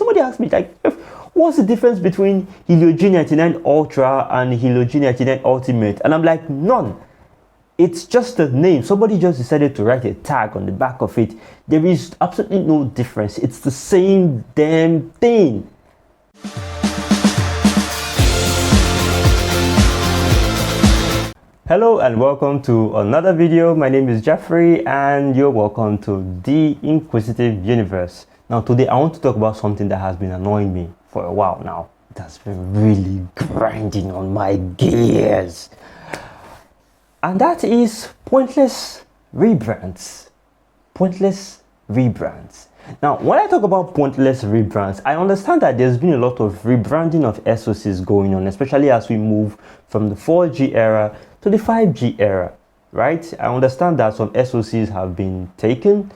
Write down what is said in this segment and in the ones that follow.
somebody asked me, like, what's the difference between Helio G99 Ultra and Helio G99 Ultimate? And I'm like, none. It's just a name. Somebody just decided to write a tag on the back of it. There is absolutely no difference. It's the same damn thing. Hello and welcome to another video. My name is Jeffrey and you're welcome to the Inquisitive Universe. Now today I want to talk about something that has been annoying me for a while now. It has been really grinding on my gears. And that is pointless rebrands. Pointless rebrands. Now, when I talk about pointless rebrands, I understand that there's been a lot of rebranding of SoCs going on, especially as we move from the 4G era to the 5G era, right? I understand that some SoCs have been taken,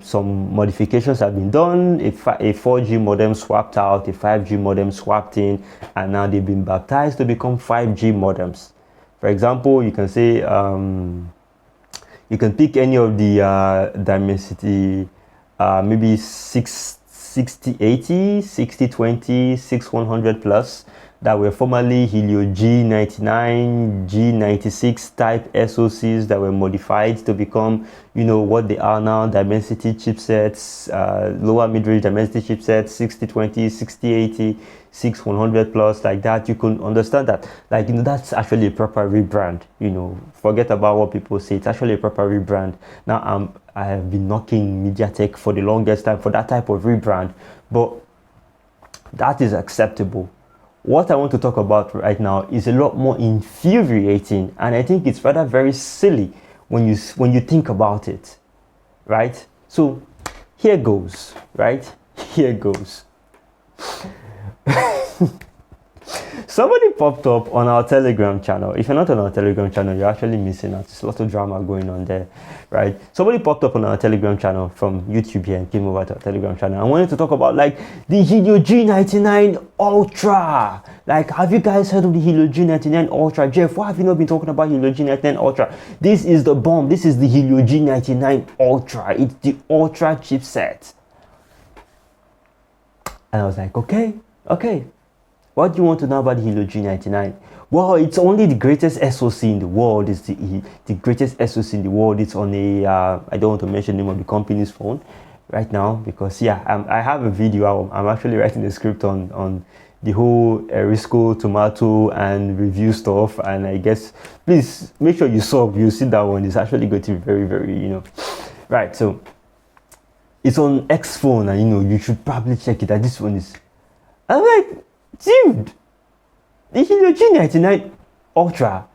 some modifications have been done, a 4G modem swapped out, a 5G modem swapped in, and now they've been baptized to become 5G modems. For example, you can say, you can pick any of the Dimensity, maybe 6080, 6020, 6100 plus that were formerly Helio G99, G96 type SoCs that were modified to become, what they are now, Dimensity chipsets, lower mid-range Dimensity chipsets, 6020, 6080, 6100 plus, like that. You can understand that, that's actually a proper rebrand. Forget about what people say. It's actually a proper rebrand. Now, I have been knocking MediaTek for the longest time for that type of rebrand, but that is acceptable. What I want to talk about right now is a lot more infuriating, and I think it's rather very silly when you think about it, right? So here goes, right? Here goes. Somebody popped up on our Telegram channel. If you're not on our Telegram channel, you're actually missing out. There's a lot of drama going on there, right? Somebody popped up on our Telegram channel from YouTube here and came over to our Telegram channel. I wanted to talk about the Helio G99 Ultra. Have you guys heard of the Helio G99 Ultra? Jeff, why have you not been talking about Helio G99 Ultra? This is the bomb. This is the Helio G99 Ultra. It's the Ultra chipset. And I was like, okay. What do you want to know about the Helio G99? Well, it's only the greatest SoC in the world. It's the greatest SoC in the world. It's on a, I don't want to mention the name of the company's phone right now because, I have a video. I'm actually writing a script on the whole Risco tomato and review stuff. And I guess, please make sure you see that one. It's actually going to be very, very, right. So it's on X phone and, you should probably check it out. This one is, I'm like, dude, the Helio G99 Ultra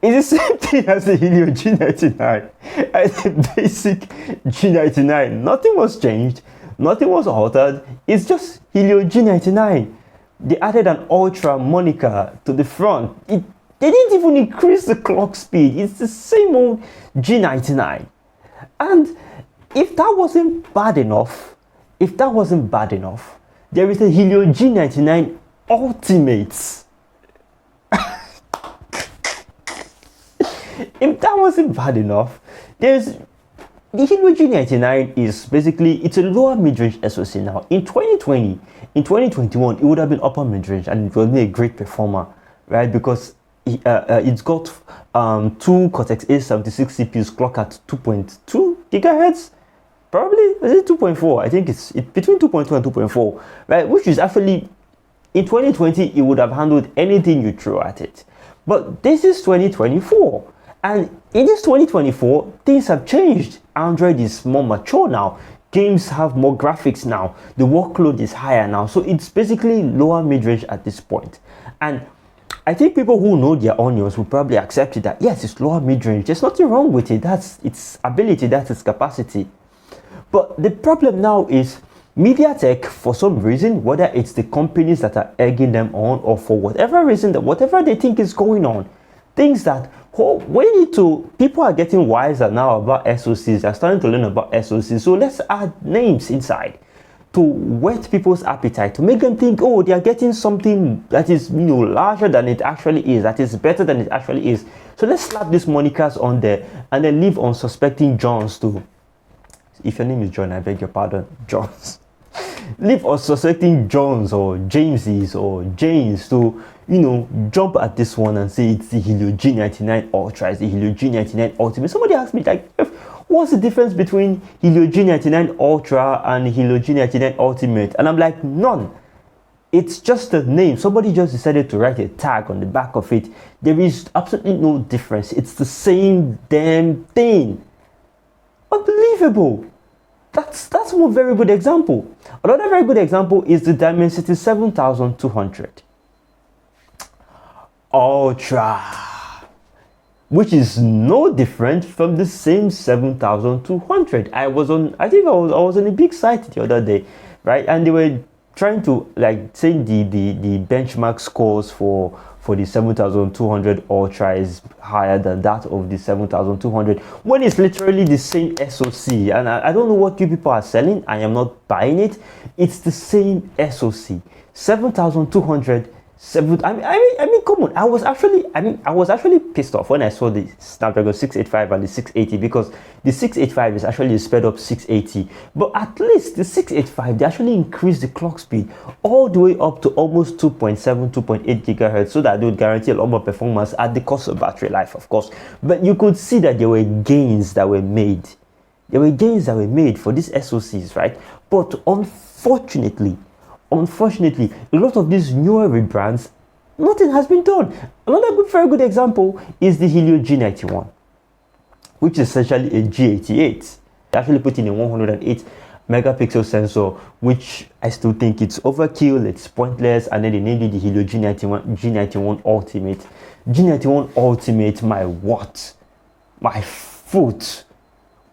is the same thing as the Helio G99 as the basic G99. Nothing was changed, nothing was altered. It's just Helio G99. They added an Ultra moniker to the front. They didn't even increase the clock speed. It's the same old G99. And if that wasn't bad enough, there is a Helio G99 Ultimates. If that wasn't bad enough, there's the Helio G99 is basically, it's a lower mid-range SoC now. In 2020, in 2021, it would have been upper mid-range and it would be a great performer, right? Because it's got two Cortex A76 CPUs clocked at 2.2 gigahertz. Probably, is it 2.4? I think it's between 2.2 and 2.4, right? Which is actually, in 2020, it would have handled anything you throw at it. But this is 2024. And in this 2024, things have changed. Android is more mature now. Games have more graphics now. The workload is higher now. So it's basically lower mid-range at this point. And I think people who know their onions will probably accept it that, yes, it's lower mid-range. There's nothing wrong with it. That's its ability, that's its capacity. But the problem now is MediaTek, for some reason, whether it's the companies that are egging them on or for whatever reason, that whatever they think is going on, things that people are getting wiser now about SoCs, they're starting to learn about SoCs. So let's add names inside to whet people's appetite, to make them think, oh, they are getting something that is, larger than it actually is, that is better than it actually is. So let's slap these monikers on there and then leave unsuspecting Johns too. If your name is John, I beg your pardon, Johns. leave us suspecting Johns or Jameses or Janes to, you know, jump at this one and say it's the Helio G99 Ultra, it's the Helio G99 Ultimate. Somebody asked me, like, what's the difference between Helio G99 Ultra and Helio G99 Ultimate? And I'm like, none. It's just a name. Somebody just decided to write a tag on the back of it. There is absolutely no difference. It's the same damn thing. Unbelievable. That's one very good example. Another very good example is the Dimensity 7200 Ultra, which is no different from the same 7200. I was on a big site the other day, right? And they were trying to like say the benchmark scores for the 7200 Ultra is higher than that of the 7200 when it's literally the same SoC. And I don't know what you people are selling. I am not buying it. It's the same SoC. 7200. I mean, come on. I was actually pissed off when I saw the Snapdragon 685 and the 680, because the 685 is actually a sped up 680. But at least the 685, they actually increased the clock speed all the way up to almost 2.7, 2.8 gigahertz, so that they would guarantee a lot more performance at the cost of battery life, of course. But you could see that there were gains that were made. There were gains that were made for these SoCs, right? But unfortunately, a lot of these newer rebrands, nothing has been done. Another very good example is the Helio G91, which is essentially a G88. They actually put in a 108 megapixel sensor, which I still think it's overkill, it's pointless, and then they named it the Helio G91 Ultimate. G91 Ultimate, my what? My foot.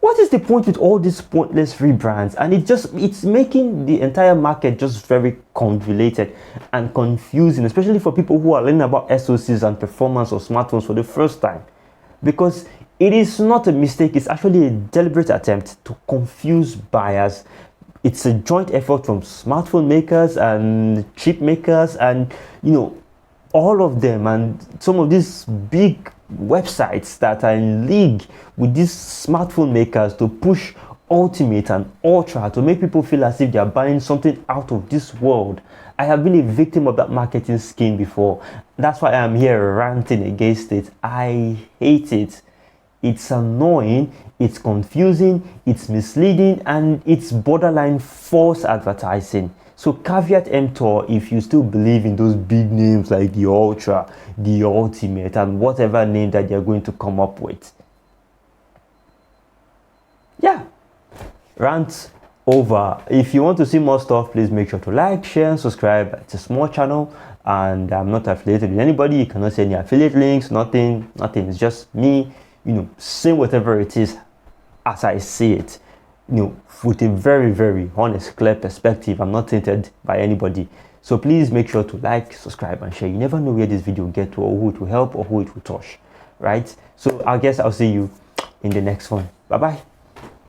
What is the point with all these pointless rebrands? And it's making the entire market just very convoluted and confusing, especially for people who are learning about SoCs and performance of smartphones for the first time. Because it is not a mistake, it's actually a deliberate attempt to confuse buyers. It's a joint effort from smartphone makers and chip makers and, you know, all of them, and some of these big websites that are in league with these smartphone makers to push Ultimate and Ultra to make people feel as if they are buying something out of this world. I have been a victim of that marketing scheme before. That's why I'm here ranting against it. I hate it. It's annoying, it's confusing, it's misleading, and it's borderline false advertising. So caveat emptor if you still believe in those big names like the Ultra, the Ultimate, and whatever name that they're going to come up with. Yeah, rant over. If you want to see more stuff, please make sure to like, share, and subscribe. It's a small channel, and I'm not affiliated with anybody. You cannot see any affiliate links, nothing. It's just me, you know, saying whatever it is as I see it. You know, with a very, very honest, clear perspective. I'm not tainted by anybody. So please make sure to like, subscribe, and share. You never know where this video will get to, or who it will help, or who it will touch, right? So I guess I'll see you in the next one. Bye-bye.